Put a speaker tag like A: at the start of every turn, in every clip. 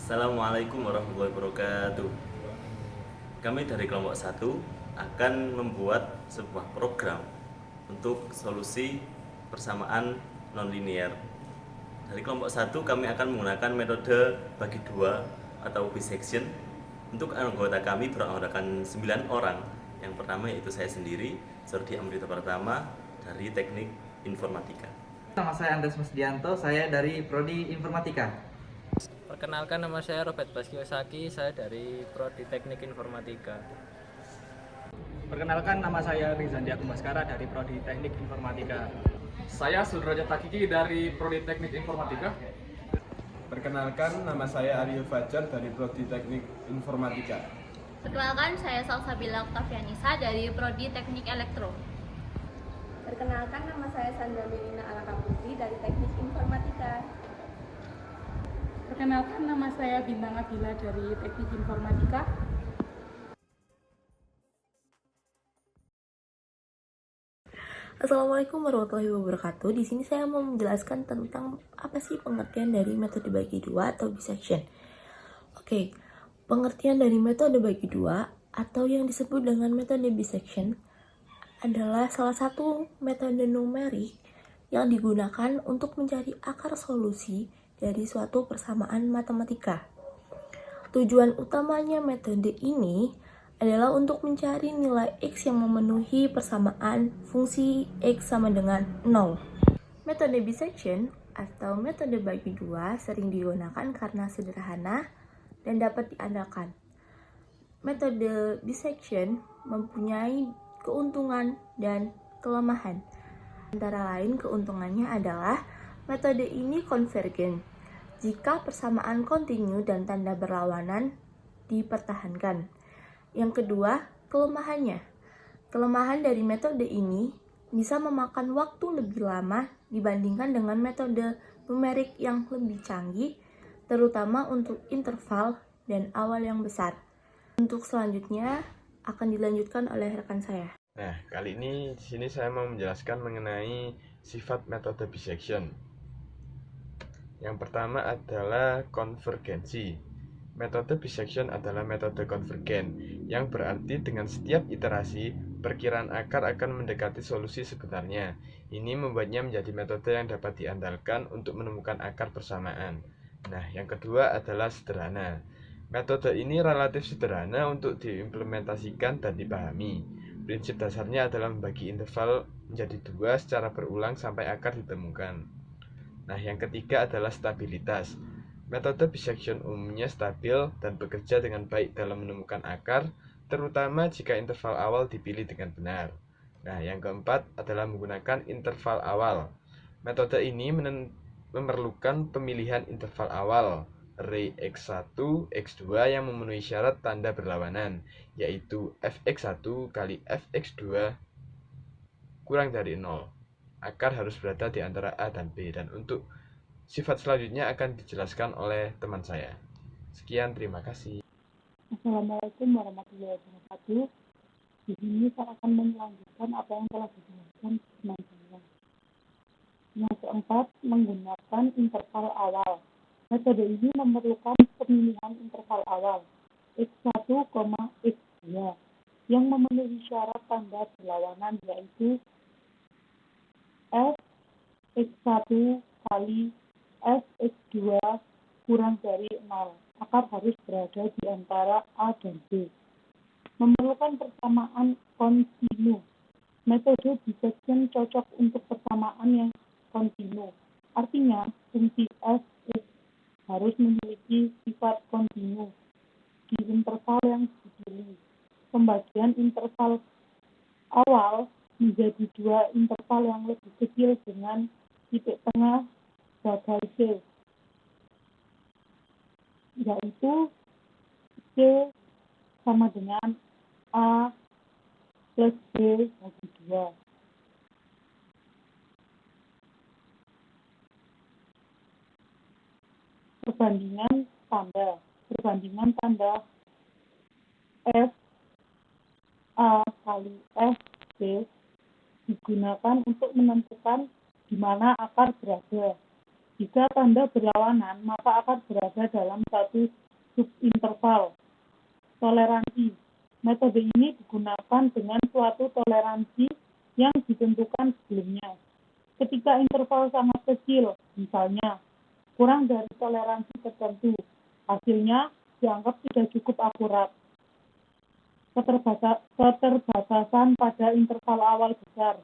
A: Assalamualaikum warahmatullahi wabarakatuh. Kami dari kelompok 1 akan membuat sebuah program untuk solusi persamaan nonlinear. Dari kelompok 1 kami akan menggunakan metode bagi dua atau bisection. Untuk anggota kami beranggotakan 9 orang. Yang pertama yaitu saya sendiri, Sordi Amrita Pertama dari Teknik Informatika.
B: Nama saya Andes Mesdianto, saya dari Prodi Informatika.
C: Perkenalkan, nama saya Robert Baskiwasaki, saya dari Prodi Teknik Informatika.
D: Perkenalkan, nama saya Rizandi Agung Baskara dari Prodi Teknik Informatika.
E: Saya Sudrajat Hakiki dari Prodi Teknik Informatika.
F: Perkenalkan, nama saya Aryo Fajar dari Prodi Teknik Informatika.
G: Perkenalkan, saya Salsabila Oktavianisa dari Prodi Teknik Elektro.
H: Perkenalkan, nama saya Sandra Melina Alaka Putri dari Teknik Informatika.
I: Perkenalkan, nama saya Bintang Abila dari Teknik Informatika.
J: Assalamualaikum warahmatullahi wabarakatuh. Di sini saya mau menjelaskan tentang apa sih pengertian dari metode bagi dua atau bisection. Oke, pengertian dari metode bagi dua atau yang disebut dengan metode bisection adalah salah satu metode numerik yang digunakan untuk mencari akar solusi dari suatu persamaan matematika. Tujuan utamanya metode ini adalah untuk mencari nilai X yang memenuhi persamaan fungsi X sama dengan 0. Metode bisection atau metode bagi dua sering digunakan karena sederhana dan dapat diandalkan. Metode bisection mempunyai keuntungan dan kelemahan. Antara lain keuntungannya adalah metode ini konvergen jika persamaan kontinu dan tanda berlawanan dipertahankan. Yang kedua, kelemahannya. Kelemahan dari metode ini bisa memakan waktu lebih lama dibandingkan dengan metode numerik yang lebih canggih, terutama untuk interval dan awal yang besar. Untuk selanjutnya akan dilanjutkan oleh rekan saya.
F: Nah, kali ini di sini saya mau menjelaskan mengenai sifat metode bisection. Yang pertama adalah konvergensi. Metode bisection adalah metode konvergen, yang berarti dengan setiap iterasi, perkiraan akar akan mendekati solusi sebenarnya. Ini membuatnya menjadi metode yang dapat diandalkan untuk menemukan akar persamaan. Nah, yang kedua adalah sederhana. Metode ini relatif sederhana untuk diimplementasikan dan dipahami. Prinsip dasarnya adalah membagi interval menjadi dua secara berulang sampai akar ditemukan. Nah, yang ketiga adalah stabilitas. Metode bisection umumnya stabil dan bekerja dengan baik dalam menemukan akar, terutama jika interval awal dipilih dengan benar. Nah, yang keempat adalah menggunakan interval awal. Metode ini memerlukan pemilihan interval awal, array x1, x2 yang memenuhi syarat tanda berlawanan, yaitu fx1 kali fx2 kurang dari 0. Akar harus berada di antara A dan B, dan untuk sifat selanjutnya akan dijelaskan oleh teman saya. Sekian, terima kasih.
I: Assalamualaikum warahmatullahi wabarakatuh. Di sini saya akan melanjutkan apa yang telah dijelaskan teman saya. Yang keempat, menggunakan interval awal. Metode ini memerlukan pemilihan interval awal x1, x2 yang memenuhi syarat tanda berlawanan, yaitu f x1 kali f x2 kurang dari 0. Akar harus berada di antara A dan B. Memerlukan persamaan kontinu. Metode bisection cocok untuk persamaan yang kontinu. Artinya, fungsi f x harus memiliki sifat kontinu di interval yang dipilih. Pembagian interval awal menjadi dua interval yang lebih kecil dengan titik tengah sebagai C, yaitu C sama dengan A plus B bagi 2. Perbandingan tanda F A kali F B digunakan untuk menentukan di mana akar berada. Jika tanda berlawanan, maka akar berada dalam satu subinterval toleransi. Metode ini digunakan dengan suatu toleransi yang ditentukan sebelumnya. Ketika interval sangat kecil, misalnya kurang dari toleransi tertentu, hasilnya dianggap tidak cukup akurat. Keterbatasan pada interval awal besar.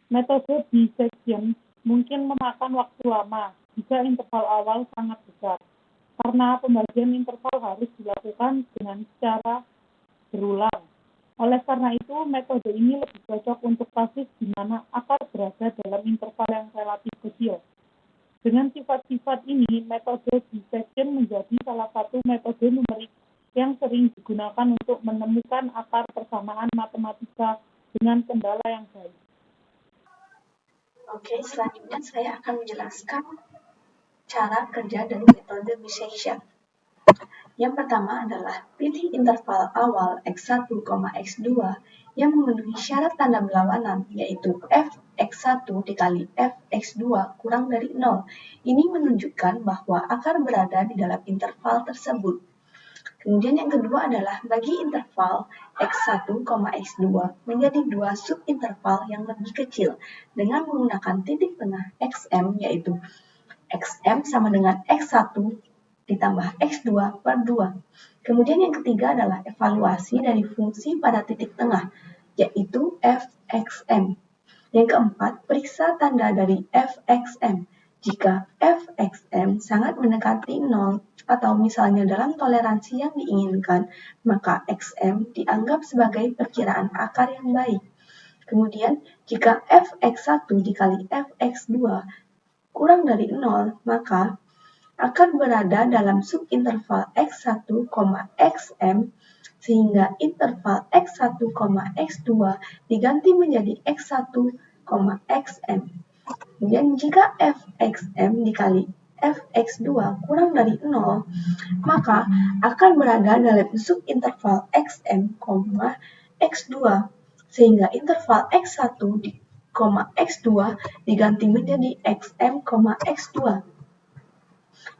I: Metode bisection mungkin memakan waktu lama jika interval awal sangat besar, karena pembagian interval harus dilakukan dengan cara berulang. Oleh karena itu, metode ini lebih cocok untuk kasus di mana akar berada dalam interval yang relatif kecil. Dengan sifat-sifat ini, metode bisection menjadi salah satu metode numerik yang sering digunakan untuk menemukan akar persamaan matematika dengan kendala yang baik.
K: Oke, selanjutnya saya akan menjelaskan cara kerja dari metode bisection. Yang pertama adalah pilih interval awal x1, x2 yang memenuhi syarat tanda berlawanan, yaitu f x1 dikali f x2 kurang dari 0. Ini menunjukkan bahwa akar berada di dalam interval tersebut. Kemudian yang kedua adalah bagi interval x1, x2 menjadi dua subinterval yang lebih kecil dengan menggunakan titik tengah xm, yaitu xm sama dengan x1 ditambah x2 per 2. Kemudian yang ketiga adalah evaluasi dari fungsi pada titik tengah, yaitu fxm. Yang keempat, periksa tanda dari fxm. Jika fxm sangat mendekati 0 atau misalnya dalam toleransi yang diinginkan, maka xm dianggap sebagai perkiraan akar yang baik. Kemudian, jika fx1 dikali fx2 kurang dari 0, maka akar berada dalam subinterval x1, xm, sehingga interval x1, x2 diganti menjadi x1, xm. Kemudian jika fxm dikali fx2 kurang dari 0, maka akan berada dalam subinterval xm, x2, sehingga interval x1, x2 diganti menjadi xm, x2.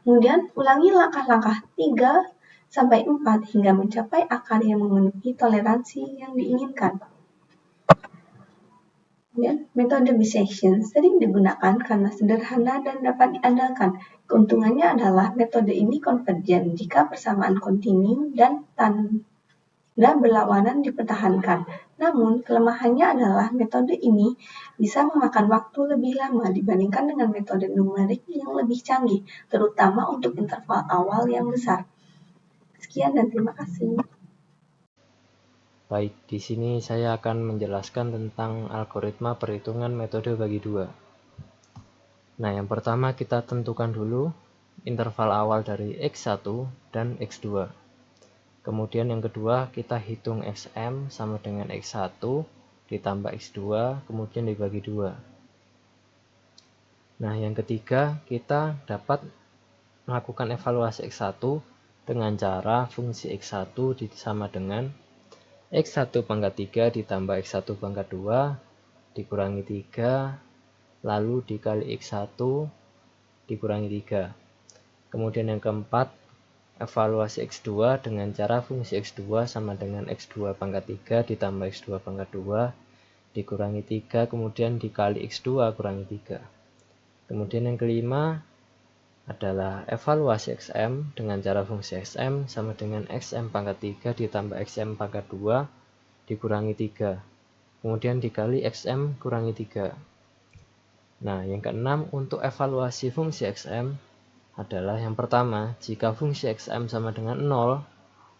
K: Kemudian ulangi langkah-langkah 3-4 hingga mencapai akar yang memenuhi toleransi yang diinginkan. Kemudian, metode bisection sering digunakan karena sederhana dan dapat diandalkan. Keuntungannya adalah metode ini konvergen jika persamaan kontinu dan tanda berlawanan dipertahankan. Namun, kelemahannya adalah metode ini bisa memakan waktu lebih lama dibandingkan dengan metode numerik yang lebih canggih, terutama untuk interval awal yang besar. Sekian dan terima kasih.
C: Baik, di sini saya akan menjelaskan tentang algoritma perhitungan metode bagi dua. Nah, yang pertama kita tentukan dulu interval awal dari x1 dan x2. Kemudian yang kedua kita hitung xm sama dengan x1 ditambah x2 kemudian dibagi 2. Nah, yang ketiga kita dapat melakukan evaluasi x1 dengan cara fungsi x1 sama dengan x1 pangkat 3 ditambah x1 pangkat 2 dikurangi 3 lalu dikali x1 dikurangi 3. Kemudian yang keempat, evaluasi x2 dengan cara fungsi x2 sama dengan x2 pangkat 3 ditambah x2 pangkat 2 dikurangi 3 kemudian dikali x2 kurangi 3. Kemudian yang kelima adalah evaluasi xm dengan cara fungsi xm sama dengan xm pangkat 3 ditambah xm pangkat 2 dikurangi 3 kemudian dikali xm kurangi 3. Nah, yang keenam untuk evaluasi fungsi xm adalah yang pertama, jika fungsi xm sama dengan 0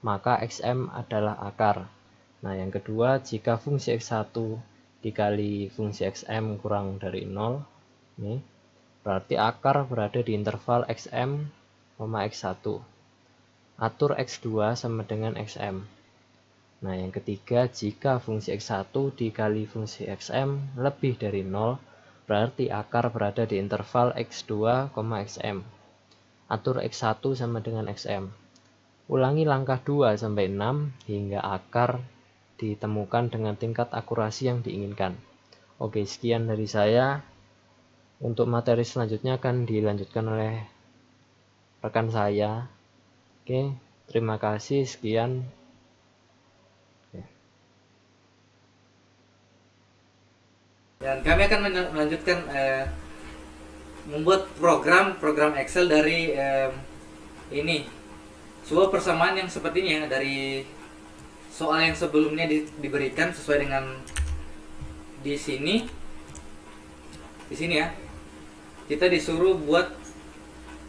C: maka xm adalah akar. Nah, yang kedua, jika fungsi x1 dikali fungsi xm kurang dari 0 berarti akar berada di interval xm, x1. atur X2 sama dengan XM. Nah, yang ketiga, jika fungsi X1 dikali fungsi XM lebih dari 0, berarti akar berada di interval X2, XM. Atur X1 sama dengan XM. Ulangi langkah 2 sampai 6 hingga akar ditemukan dengan tingkat akurasi yang diinginkan. Oke, sekian dari saya. Untuk materi selanjutnya akan dilanjutkan oleh rekan saya. Oke, terima kasih. Sekian.
B: Dan kami akan melanjutkan membuat program Excel dari ini sebuah persamaan yang seperti ini ya, dari soal yang sebelumnya diberikan sesuai dengan di sini ya, kita disuruh buat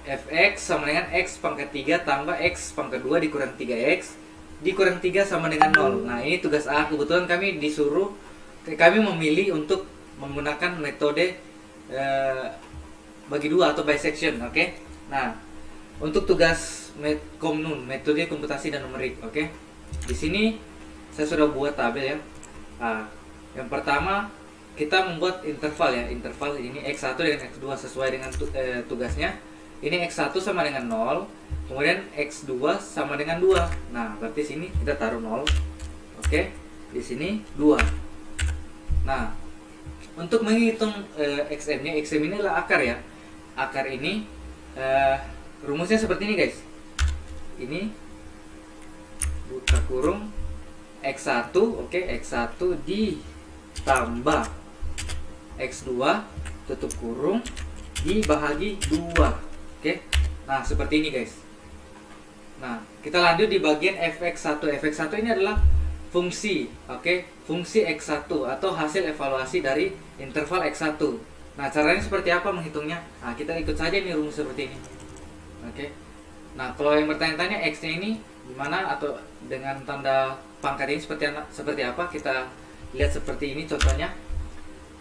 B: fx sama dengan x pangkat 3 tambah x pangkat 2 dikurang 3x dikurang 3 sama dengan 0. Nah, ini tugas A. Kebetulan kami memilih untuk menggunakan metode bagi dua atau bisection, oke? Nah, untuk tugas Komnun, metode komputasi dan numerik, oke? Di sini saya sudah buat tabel ya. Nah, yang pertama kita membuat interval ya, interval ini x1 dengan x2 sesuai dengan tugasnya. Ini x1 sama dengan 0, kemudian x2 sama dengan 2. Nah, berarti sini kita taruh 0, oke? Di sini 2. Nah, untuk menghitung XM-nya, XM ini adalah akar ya. Akar ini rumusnya seperti ini guys. Ini buka kurung X1, oke, X1 ditambah X2 tutup kurung dibahagi 2. Oke. Nah, seperti ini guys. Nah, kita lanjut di bagian fx1. Fx1 ini adalah fungsi, oke, fungsi X1 atau hasil evaluasi dari interval X1. Nah, caranya seperti apa menghitungnya? Nah, kita ikut saja nih rumus seperti ini. Oke. Nah, kalau yang bertanya-tanya X-nya ini gimana atau dengan tanda pangkat ini seperti apa? Kita lihat seperti ini contohnya.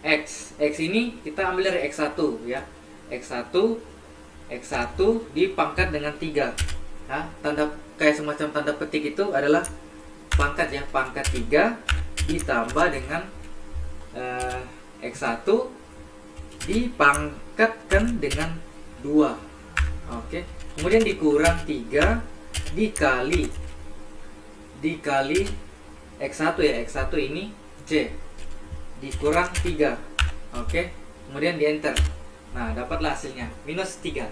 B: X ini kita ambil dari X1 ya. X1 dipangkat dengan 3. Nah, tanda kayak semacam tanda petik itu adalah pangkat ya, pangkat 3 ditambah dengan X1 dipangkatkan dengan 2. Oke. Kemudian dikurang 3 dikali X1 ya, X1 ini C dikurang 3. Oke. Kemudian di enter. Nah, dapatlah hasilnya minus 3.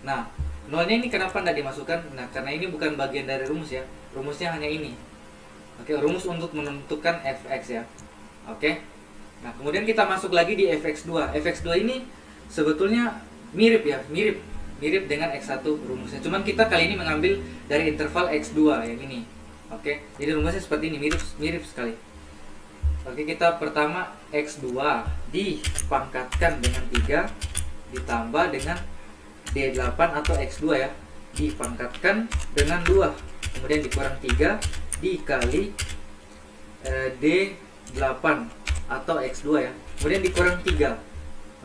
B: Nah, nolnya ini kenapa tidak dimasukkan? Nah, karena ini bukan bagian dari rumus ya. Rumusnya hanya ini. Oke, rumus untuk menentukan fx ya. Oke. Nah, kemudian kita masuk lagi di fx2. Fx2 ini sebetulnya mirip ya, mirip dengan x1 rumusnya. Cuman kita kali ini mengambil dari interval x2 yang ini. Oke. Jadi rumusnya seperti ini, mirip sekali. Oke, kita pertama x2 dipangkatkan dengan 3 ditambah dengan d8 atau x2 ya, dipangkatkan dengan 2. Kemudian dikurang 3 dikali d8 atau x2 ya. Kemudian dikurang 3.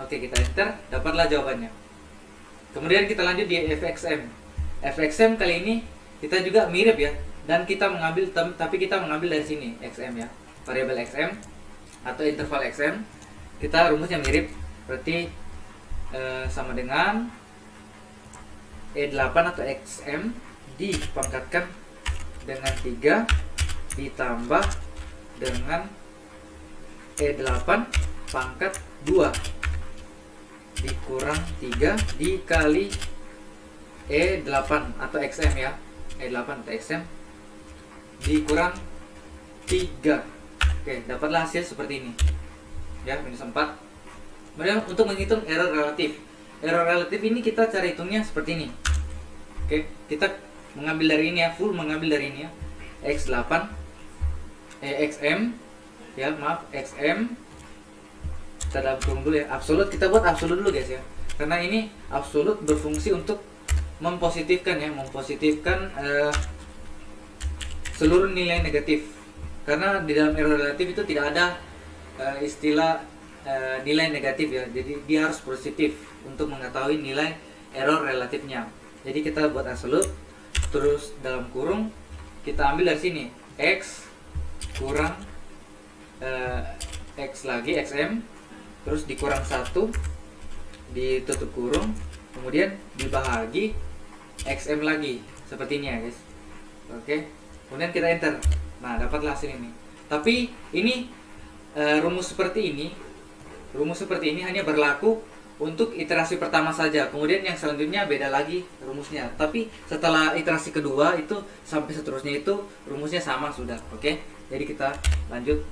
B: Oke, kita enter, dapatlah jawabannya. Kemudian kita lanjut di fxm. Fxm kali ini kita juga mirip ya, dan kita mengambil tapi kita mengambil dari sini xm ya, variabel xm atau interval xm. Kita rumusnya mirip, berarti sama dengan E8 atau xm dipangkatkan dengan 3 ditambah dengan E8 pangkat 2 dikurang 3 dikali E8 atau xm ya, E8 atau xm dikurang 3. Oke, dapatlah hasil seperti ini ya, minus 4. Kemudian untuk menghitung error relatif. Error relatif ini kita cara hitungnya seperti ini. Oke, kita mengambil dari ini ya, full mengambil dari ini ya. X8 XM ya, maaf, XM kita dalam kurung dulu ya. Absolut, kita buat absolut dulu guys ya. Karena ini absolut berfungsi untuk mempositifkan ya, mempositifkan seluruh nilai negatif. Karena di dalam error relatif itu tidak ada istilah nilai negatif ya. Jadi dia harus positif untuk mengetahui nilai error relatifnya. Jadi kita buat absolut, terus dalam kurung kita ambil dari sini X kurang X lagi XM, terus dikurang 1, ditutup kurung, kemudian dibahagi XM lagi, seperti ini ya guys. Oke, kemudian kita enter. Nah, dapatlah hasil ini. Tapi ini rumus seperti ini hanya berlaku untuk iterasi pertama saja. Kemudian yang selanjutnya beda lagi rumusnya. Tapi setelah iterasi kedua itu sampai seterusnya itu rumusnya sama sudah. Oke, jadi kita lanjut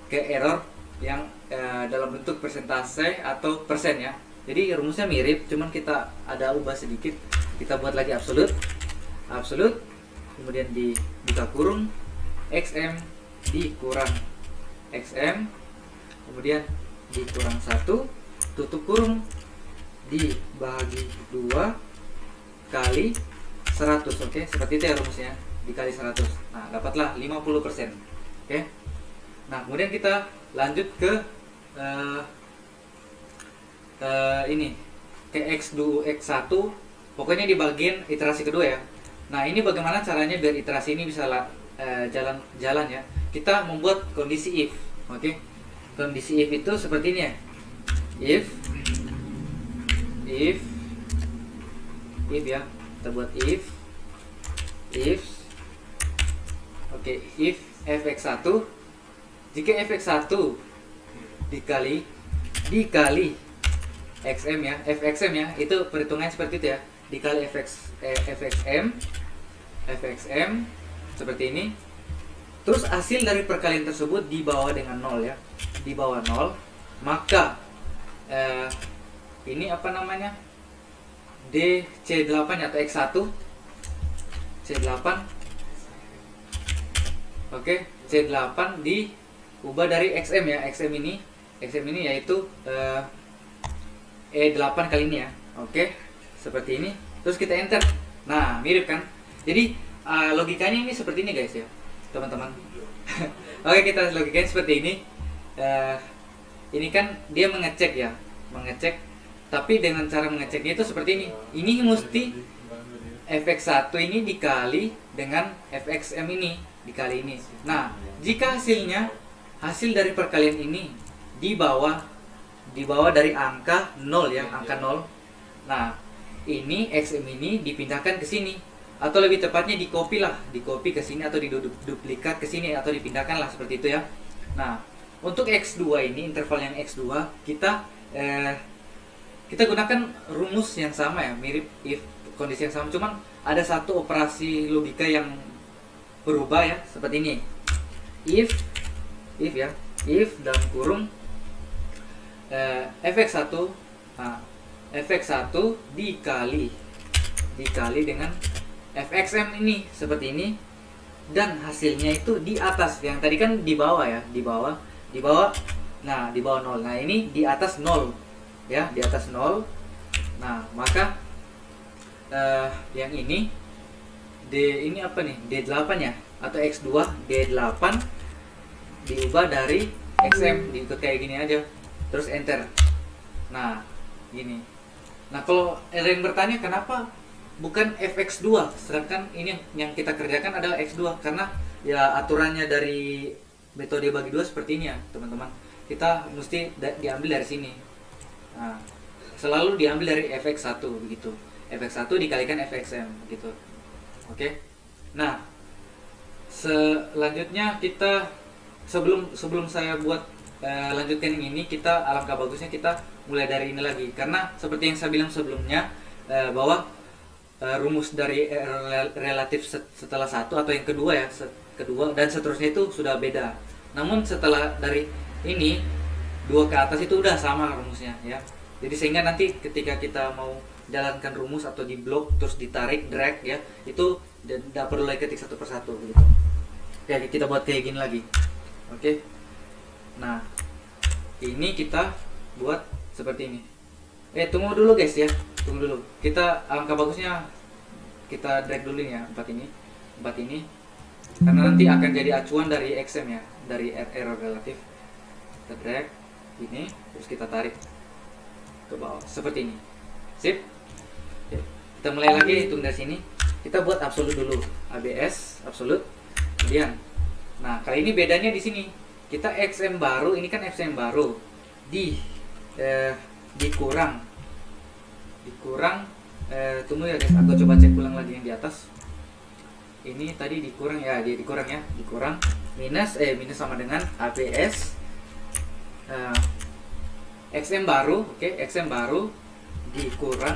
B: ke error yang dalam bentuk persentase atau persen ya. Jadi rumusnya mirip, cuman kita ada ubah sedikit. Kita buat lagi absolut, kemudian dibuka kurung XM dikurang XM, kemudian dikurang 1, tutup kurung, dibagi 2 kali 100. Oke, seperti itu ya rumusnya, dikali 100. Nah, dapatlah 50%. Oke. Nah, kemudian kita lanjut ke ini ke X1, pokoknya di bagian iterasi kedua ya. Nah, ini bagaimana caranya biar iterasi ini bisa jalan ya. Kita membuat kondisi if. Oke. Kondisi if itu seperti ini ya. If ya. Kita buat if oke, if fx1, jika fx1 dikali xm ya, fxm ya, itu perhitungannya seperti itu ya, dikali fxm seperti ini. Terus hasil dari perkalian tersebut dibawa dengan 0 ya, dibawa 0, maka ini apa namanya, DC8 atau X1 C8. Oke, C8 diubah dari XM ya, XM ini yaitu E8 kali ini ya. Oke, seperti ini. Terus kita enter. Nah, mirip kan? Jadi logikanya ini seperti ini guys ya, teman-teman. Oke, kita logikanya seperti ini. Ini kan dia mengecek ya, tapi dengan cara mengeceknya itu seperti ini. Ini mesti fx1 ini dikali dengan fxm ini dikali ini. Nah, jika hasil dari perkalian ini dibawa dari angka 0 ya, angka 0. Nah, ini xm ini dipindahkan ke sini, atau lebih tepatnya dikopi ke sini, atau diduplikat ke sini, atau dipindahkan lah, seperti itu ya. Nah, untuk x2 ini, interval yang x2, kita gunakan rumus yang sama ya, mirip if, kondisi yang sama, cuman ada satu operasi logika yang berubah ya, seperti ini. If ya, if dalam kurung fx1 dikali dengan fxm ini seperti ini, dan hasilnya itu di atas, yang tadi kan di bawah ya, di bawah. Nah, di bawah 0. Nah, ini di atas 0 ya, di atas 0. Nah, maka yang ini ini apa nih, D8 ya, atau X2 D8 diubah dari XM, diikut kayak gini aja, terus enter. Nah, gini. Nah, kalau ada yang bertanya kenapa bukan fx2, sedangkan ini yang kita kerjakan adalah x2, karena ya aturannya dari metode bagi dua seperti ini ya, teman-teman. Kita mesti diambil dari sini. Nah, selalu diambil dari fx1 begitu. fx1 dikalikan fxm gitu. Oke. Nah, selanjutnya kita sebelum saya buat lanjutkan yang ini, kita alangkah bagusnya kita mulai dari ini lagi, karena seperti yang saya bilang sebelumnya bahwa rumus dari relatif setelah satu atau yang kedua ya, kedua dan seterusnya itu sudah beda. Namun setelah dari ini 2 ke atas itu udah sama rumusnya ya. Jadi sehingga nanti ketika kita mau jalankan rumus atau di blok terus ditarik drag ya, itu tidak perlu lagi ketik satu persatu gitu. Ya, kita buat kayak gini lagi. Oke. Nah, ini kita buat seperti ini. Tunggu dulu guys ya, tunggu dulu. Kita alangkah bagusnya kita drag dulu ya, 4 ini, karena nanti akan jadi acuan dari XM ya, dari error relatif. Kita drag ini, terus kita tarik ke bawah seperti ini. Sip. Oke. Kita mulai lagi, hitung dari sini. kita buat absolut dulu, ABS absolut. Kemudian, nah kali ini bedanya di sini, kita XM baru, ini kan XM baru, dikurang, tunggu ya guys, aku coba cek ulang lagi yang di atas. Ini tadi dikurang ya, dikurang minus sama dengan ABS XM baru, oke, XM baru dikurang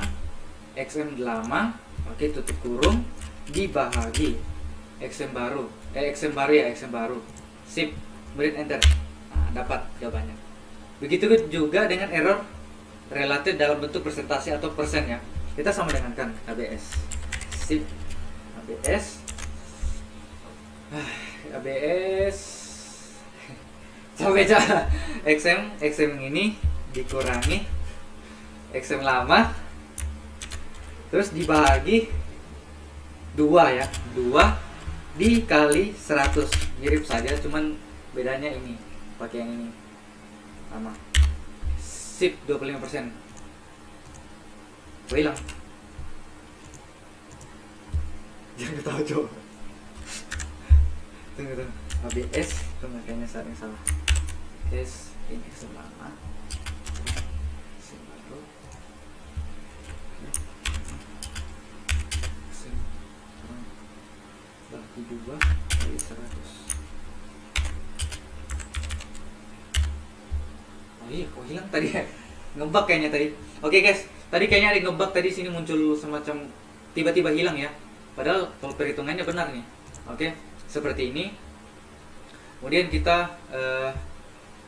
B: XM lama, oke, tutup kurung, dibahagi XM baru sip, kemudian enter. Nah, dapat jawabannya. Begitu juga dengan error relatif dalam bentuk persentase atau persen ya, kita sama dengan kan ABS sip, ABS coba XM ini dikurangi XM lama, terus dibagi 2 ya, 2 dikali 100, mirip saja, cuman bedanya ini pakai yang ini sama sip, 25%. Hilang, jangan ketawa coba. Tunggu ABS, tunggu kayaknya saat yang salah. ABS ini selama baru bagi 2 kali 100. Oh iya, kok hilang tadi ya? Ngebug kayaknya tadi. Oke guys, tadi kayaknya ada ngebug tadi, sini muncul semacam tiba-tiba hilang ya. Padahal kalau perhitungannya benar nih. Oke, seperti ini. Kemudian kita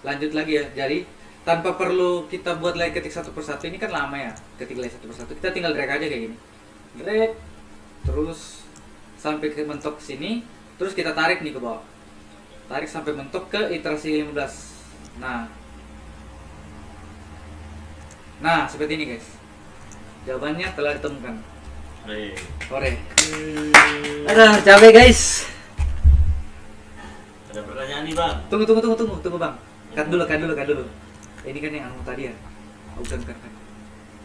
B: lanjut lagi ya. Jadi tanpa perlu kita buat lagi ketik satu persatu, ini kan lama ya. Ketik lagi satu persatu, kita tinggal drag aja kayak gini. Drag terus sampai ke mentok sini, terus kita tarik nih ke bawah. Tarik sampai mentok ke iterasi 15. Nah, seperti ini guys. Jawabannya telah ditemukan. Ore. Aduh, capek guys.
A: Ada pertanyaan nih bang.
B: Tunggu bang. Cut dulu. Ini kan yang tadi ya. Bukan.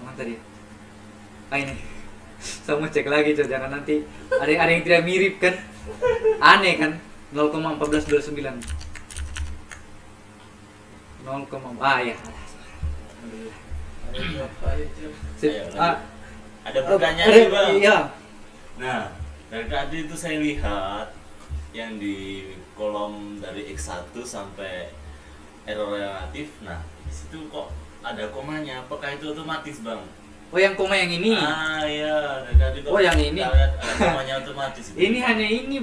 B: Yang tadi ya. Ini. Saya mau cek lagi coba, jangan nanti ada yang tidak mirip kan. Aneh kan. 0,1429. 0, ya. Sip.
A: Ada pertanyaan nih bang.
B: Iya.
A: Nah, dari tadi itu saya lihat yang di kolom dari X1 sampai error relatif. Nah, di situ kok ada komanya. Apakah itu otomatis bang?
B: Oh, yang koma yang ini.
A: Ah iya, dari tadi kok.
B: Oh, yang ini.
A: Ada komanya otomatis.
B: Ini hanya ini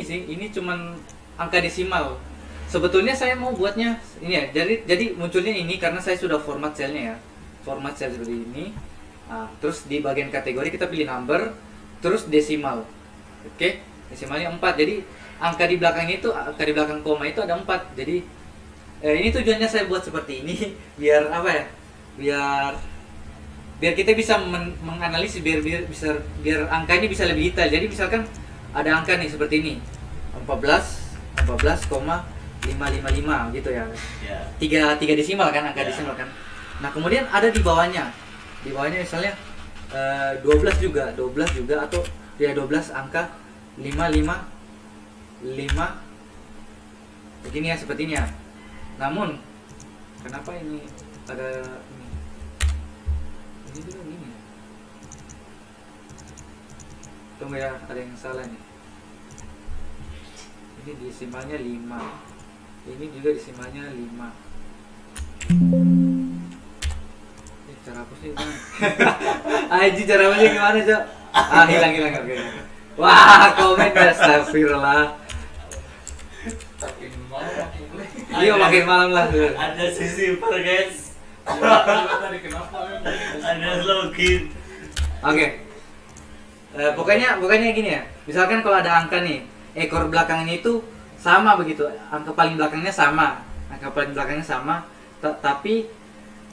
B: sih. Ini cuman angka desimal. Sebetulnya saya mau buatnya ini ya. Jadi munculnya ini karena saya sudah format selnya ya. Format sel seperti ini. Nah, terus di bagian kategori kita pilih number, terus desimal. Oke, desimalnya 4. Jadi angka di belakang itu, angka di belakang koma itu ada 4. Jadi ini tujuannya saya buat seperti ini biar apa ya? Biar kita bisa menganalisis, biar angkanya bisa lebih detail. Jadi misalkan ada angka nih seperti ini. 14,555 gitu ya. Yeah. 3 desimal kan, angka desimal kan. Nah, kemudian ada di bawahnya. Di bawahnya misalnya 12 juga atau ya 12 angka 555 begini ya, seperti ini ya. Namun kenapa ini ada ini juga begini ya? Tunggu ya, ada yang salah nih. Ini desimalnya 5. Ini juga desimalnya 5. Cara apa sih bang? Aji, cara apa sih gimana cok? Hilang oke. Wah, komen astagfirullah. Iya, makin malam lah.
A: Ada sisi per guys. Ada login.
B: Oke. Pokoknya gini ya. Misalkan kalau ada angka nih, ekor belakangnya itu sama begitu. Angka paling belakangnya sama. Tapi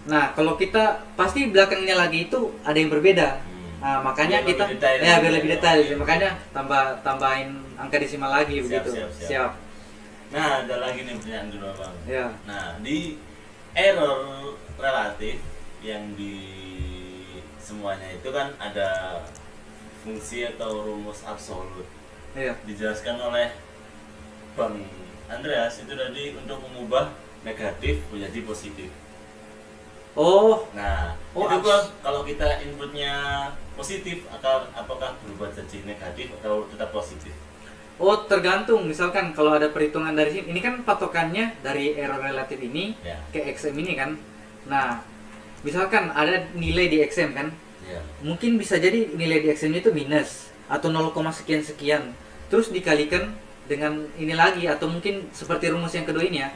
B: nah, kalau kita pasti belakangnya lagi itu ada yang berbeda. Nah, makanya biar kita biar lebih detail. Makanya tambahin angka desimal lagi begitu. Siap.
A: Nah, ada lagi nih pertanyaan dulu bang.
B: Ya.
A: Nah, di error relatif yang di semuanya itu kan ada fungsi atau rumus absolut.
B: Iya.
A: Dijelaskan oleh Bang Andreas itu tadi untuk mengubah negatif menjadi positif. Nah, itu kalau kita inputnya positif, apakah berubah jadi negatif atau tetap positif?
B: Tergantung. Misalkan kalau ada perhitungan dari sini, ini kan patokannya dari error relatif ini ke XM ini kan. Nah, misalkan ada nilai di XM kan, mungkin bisa jadi nilai di XM itu minus atau 0, sekian, terus dikalikan dengan ini lagi, atau mungkin seperti rumus yang kedua ini ya.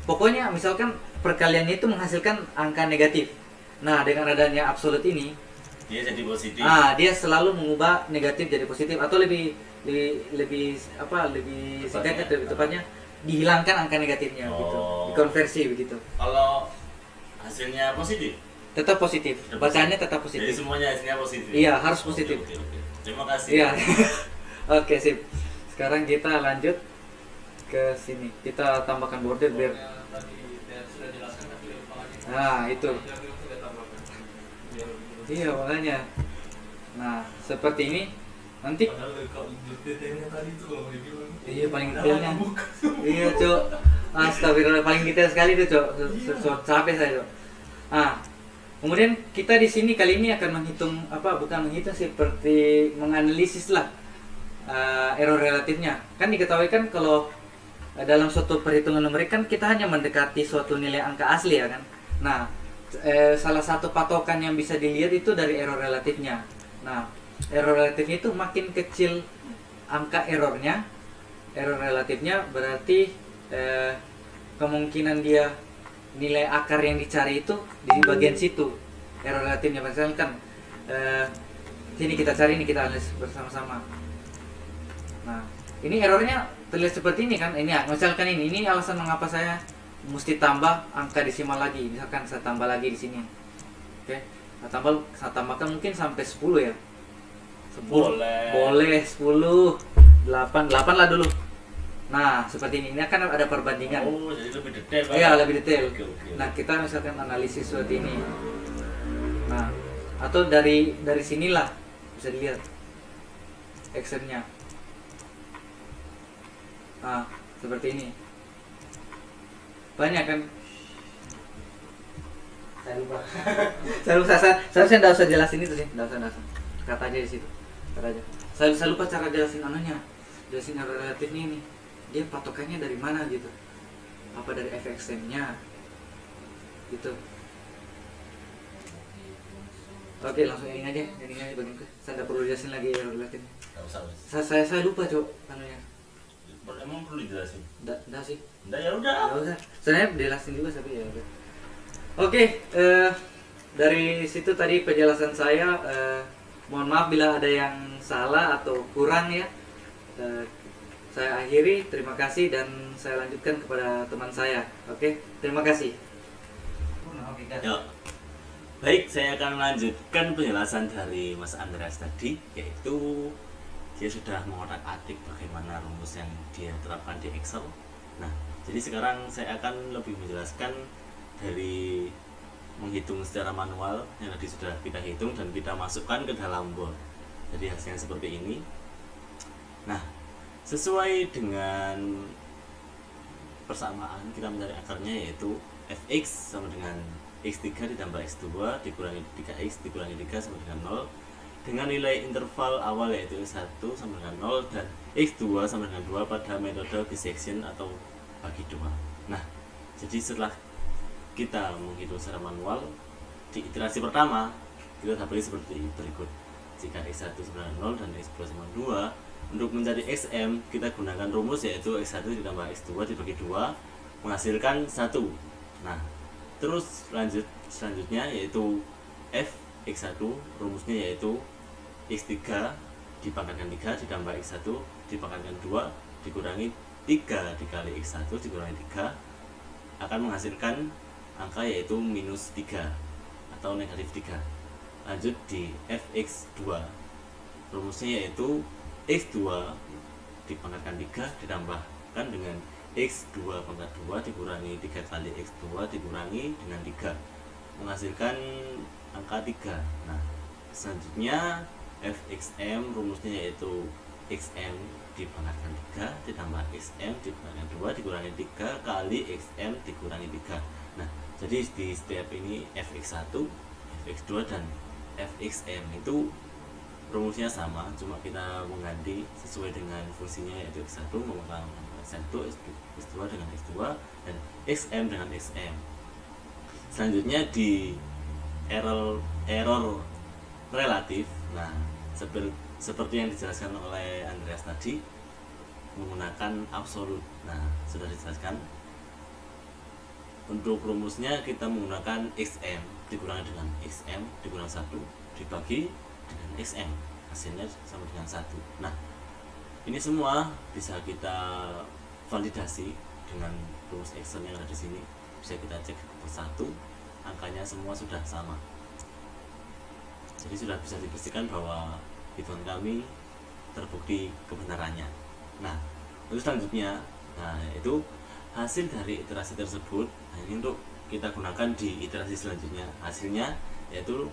B: Pokoknya misalkan perkaliannya itu menghasilkan angka negatif. Nah, dengan adanya absolut ini,
A: dia jadi positif.
B: Dia selalu mengubah negatif jadi positif, atau lebih singkatnya, lebih tepatnya dihilangkan angka negatifnya gitu, dikonversi begitu.
A: Kalau hasilnya positif,
B: tetap positif. Bacaannya tetap positif.
A: Jadi semuanya hasilnya positif.
B: Iya, harus positif.
A: Oke. Terima kasih.
B: Iya. Oke, sip. Sekarang kita lanjut ke sini. Kita tambahkan border biar. Nah, itu. Iya, makanya. Nah, seperti ini. Nanti. Iya, paling detailnya. Iya, Cok. Astagfirullah, paling detail sekali tuh, Cok. Capek saya, Cok. Kemudian kita di sini kali ini akan menghitung bukan menghitung, seperti menganalisis lah error relatifnya. Kan diketahui kan kalau dalam suatu perhitungan numerik kan kita hanya mendekati suatu nilai angka asli ya kan. Nah, salah satu patokan yang bisa dilihat itu dari error relatifnya. Nah, error relatifnya itu makin kecil angka error relatifnya berarti kemungkinan dia nilai akar yang dicari itu di bagian situ error relatifnya. Misalkan sini kita cari, ini kita analisis bersama-sama. Nah, ini errornya terlihat seperti ini kan. Ini misalkan ini alasan mengapa saya mesti tambah angka desimal lagi. Misalkan saya tambah lagi di sini. Oke. Saya tambahkan mungkin sampai 10 ya. 10. Boleh 10. 8 lah dulu. Nah, seperti ini akan ada perbandingan.
A: Jadi lebih detail.
B: Iya, lebih detail.
A: Oke.
B: Nah, kita misalkan analisis seperti ini. Nah, atau dari sinilah bisa dilihat XM-nya. Nah, seperti ini. Banyak kan? Saya lupa. Saya tidak usah jelasin itu sih, tidak usah. Kata aja di situ. Kata aja. Saya lupa cara jelasin jelasin error relatifnya ini. Dia patokannya dari mana gitu, apa dari FXM-nya gitu. Oke, langsung ini aja bagian ke. Saya tidak perlu jelasin lagi error relatif. Saya lupa, Cok, anunya.
A: Emang perlu dijelasin?
B: Enggak sih.
A: Enggak, ya udah.
B: Enggak usah. Sebenarnya dijelasin juga tapi ya udah. Oke, dari situ tadi penjelasan saya. Mohon maaf bila ada yang salah atau kurang ya. Saya akhiri, terima kasih, dan saya lanjutkan kepada teman saya. Oke, terima kasih.
A: Baik, saya akan melanjutkan penjelasan dari Mas Andreas tadi, yaitu dia sudah mengotak-atik bagaimana rumus yang dia terapkan di Excel. Nah, jadi sekarang saya akan lebih menjelaskan dari menghitung secara manual yang tadi sudah kita hitung dan kita masukkan ke dalam board. Jadi hasilnya seperti ini. Nah, sesuai dengan persamaan kita mencari akarnya, yaitu fx sama dengan x3 ditambah x2 dikurangi 3x dikurangi 3 sama dengan 0, dengan nilai interval awal yaitu x1 sama dengan 0 dan x2 sama dengan 2 pada metode bisection atau bagi 2. Nah, jadi setelah kita menghitung secara manual di iterasi pertama, kita tabeli seperti berikut. Jika x1 sama dengan 0 dan x2 sama 2, untuk mencari xm kita gunakan rumus yaitu x1 ditambah x2 dibagi 2 menghasilkan 1. Nah, terus selanjutnya yaitu f x1, rumusnya yaitu x3 dipangkatkan 3 ditambah x1 dipangkatkan 2 dikurangi 3 dikali x1 dikurangi 3 akan menghasilkan angka yaitu minus 3 atau negatif 3. Lanjut di fx2, rumusnya yaitu x2 dipangkatkan 3 ditambahkan dengan x2 pangkat 2 dikurangi 3 kali x2 dikurangi dengan 3 menghasilkan angka 3. Nah, selanjutnya fxm rumusnya yaitu xm dipangkatkan 3 ditambah xm dipangkatkan 2 dikurangi 3 kali xm dikurangi 3. Nah, jadi di setiap ini fx1, fx2 dan fxm itu rumusnya sama, cuma kita mengganti sesuai dengan fungsinya, yaitu x1 menggunakan x1, x2 dengan x2 dan xm dengan xm. Selanjutnya di error relatif. Nah, seperti yang dijelaskan oleh Andreas tadi, menggunakan absolut. Nah, sudah dijelaskan. Untuk rumusnya kita menggunakan xm dikurangi dengan xm dikurangi 1 dibagi dengan xm, hasilnya sama dengan 1. Nah, ini semua bisa kita validasi dengan rumus Excel yang ada di sini. Bisa kita cek persatu, angkanya semua sudah sama. Jadi sudah bisa dipastikan bahwa hitungan kami terbukti kebenarannya. Nah, untuk selanjutnya, itu hasil dari iterasi tersebut. Nah, ini untuk kita gunakan di iterasi selanjutnya. Hasilnya yaitu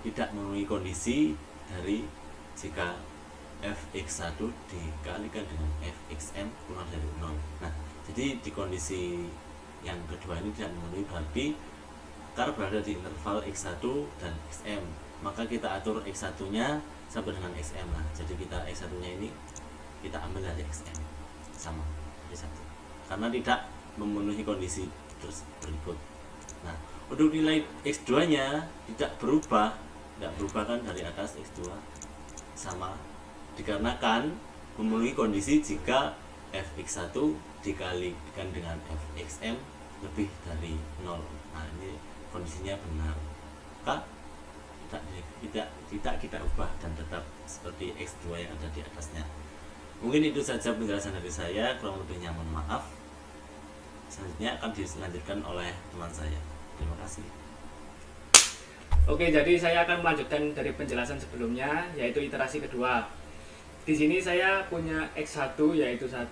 A: tidak memenuhi kondisi dari jika fx1 dikalikan dengan fxm kurang dari 0. Nah, jadi di kondisi yang kedua ini tidak memenuhi, berarti akar berada di interval x1 dan xm. Maka kita atur x1 nya sama dengan xm. Nah, jadi kita x1 nya ini kita ambil dari xm sama dari 1, karena tidak memenuhi kondisi terus berikut. Nah, untuk nilai x2 nya tidak berubah kan dari atas, x2 sama dikarenakan memenuhi kondisi jika fx1 dikalikan dengan fxm lebih dari 0. Nah, ini kondisinya benar, maka tidak kita ubah dan tetap seperti x2 yang ada di atasnya. Mungkin itu saja penjelasan dari saya, kurang lebihnya mohon maaf. Selanjutnya akan dilanjutkan oleh teman saya. Terima kasih.
D: Oke, jadi saya akan melanjutkan dari penjelasan sebelumnya, yaitu iterasi kedua. Di sini saya punya x1 yaitu 1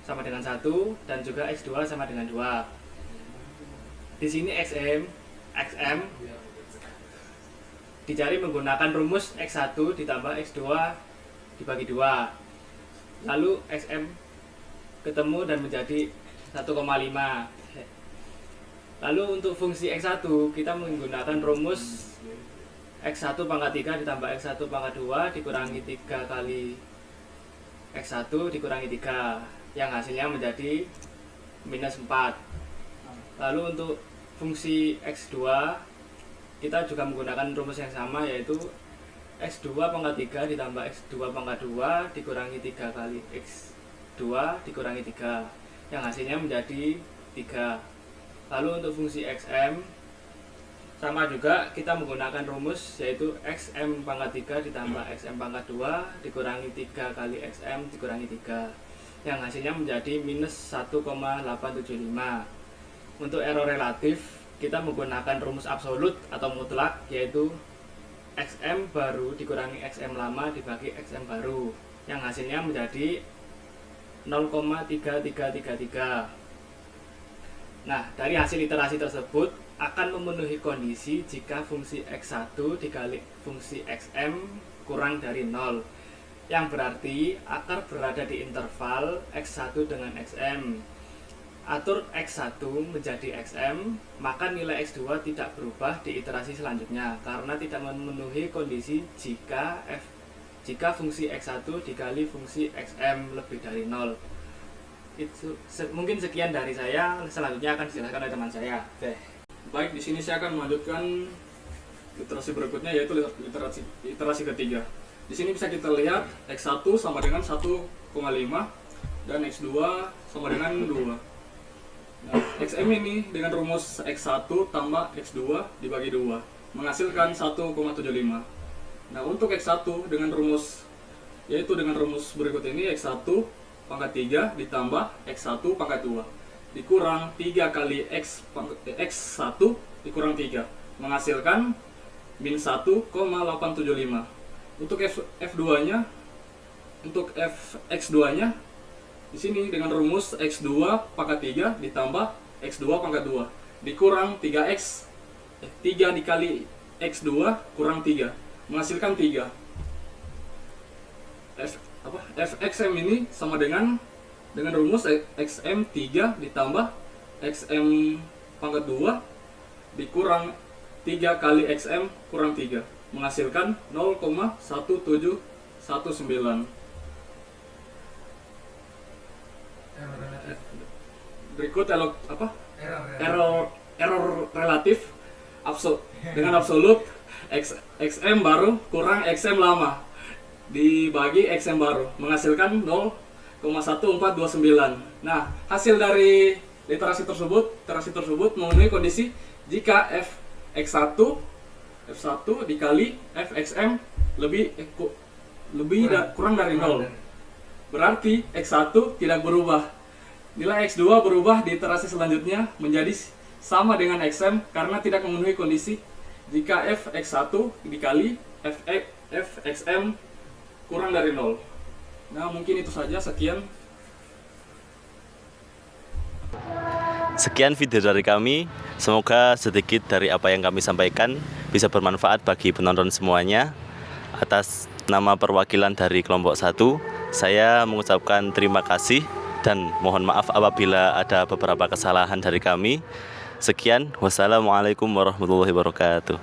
D: sama dengan 1 dan juga x2 sama dengan 2. Di sini xm dicari menggunakan rumus x1 ditambah x2 dibagi 2. Lalu xm ketemu dan menjadi 1,5. Lalu untuk fungsi x1 kita menggunakan rumus x1 pangkat 3 ditambah x1 pangkat 2 dikurangi 3 kali x1 dikurangi 3, yang hasilnya menjadi minus 4. Lalu untuk fungsi x2 kita juga menggunakan rumus yang sama, yaitu x2 pangkat 3 ditambah x2 pangkat 2 dikurangi 3 kali x2 dikurangi 3, yang hasilnya menjadi 3. Lalu untuk fungsi xm sama juga, kita menggunakan rumus yaitu xm pangkat 3 ditambah xm pangkat 2 dikurangi 3 kali xm dikurangi 3, yang hasilnya menjadi minus 1,875. Untuk error relatif kita menggunakan rumus absolut atau mutlak, yaitu xm baru dikurangi xm lama dibagi xm baru, yang hasilnya menjadi 0,3333. Nah, dari hasil iterasi tersebut akan memenuhi kondisi jika fungsi x1 dikali fungsi xm kurang dari 0, yang berarti akar berada di interval x1 dengan xm. Atur x1 menjadi xm, maka nilai x2 tidak berubah di iterasi selanjutnya karena tidak memenuhi kondisi jika fungsi x1 dikali fungsi xm lebih dari 0. Itu mungkin sekian dari saya, selanjutnya akan dijelaskan oleh teman saya.
E: Baik, di sini saya akan melanjutkan iterasi berikutnya, yaitu iterasi ketiga. Di sini bisa kita lihat x1 sama dengan 1,5 dan x2 sama dengan 2. Nah, xm ini dengan rumus x1 tambah x2 dibagi 2 menghasilkan 1,75. Nah, untuk x1 dengan rumus berikut ini, x1 pangkat 3 ditambah x1 pangkat 2 dikurang 3 kali x1 dikurang 3 menghasilkan min 1,875. Untuk f2 nya, untuk x2 nya di sini dengan rumus x2 pangkat 3 ditambah x2 pangkat 2 dikurang 3 dikali x2 kurang 3 menghasilkan 3. fxm ini sama dengan rumus xm 3 ditambah xm pangkat 2 dikurang 3 kali xm kurang 3 menghasilkan 0,1719. Berikut error relatif dengan absolut xm baru kurang xm lama dibagi xm baru menghasilkan 0,1429. Nah, hasil dari literasi tersebut memenuhi kondisi jika f(x1) dikali fxm kurang dari 0. Berarti x1 tidak berubah. Nilai x2 berubah di iterasi selanjutnya menjadi sama dengan xm karena tidak memenuhi kondisi jika fx1 dikali fxm kurang dari 0. Nah, mungkin itu saja.
A: Sekian video dari kami. Semoga sedikit dari apa yang kami sampaikan bisa bermanfaat bagi penonton semuanya. Atas nama perwakilan dari kelompok 1, saya mengucapkan terima kasih dan mohon maaf apabila ada beberapa kesalahan dari kami. Sekian, wassalamualaikum warahmatullahi wabarakatuh.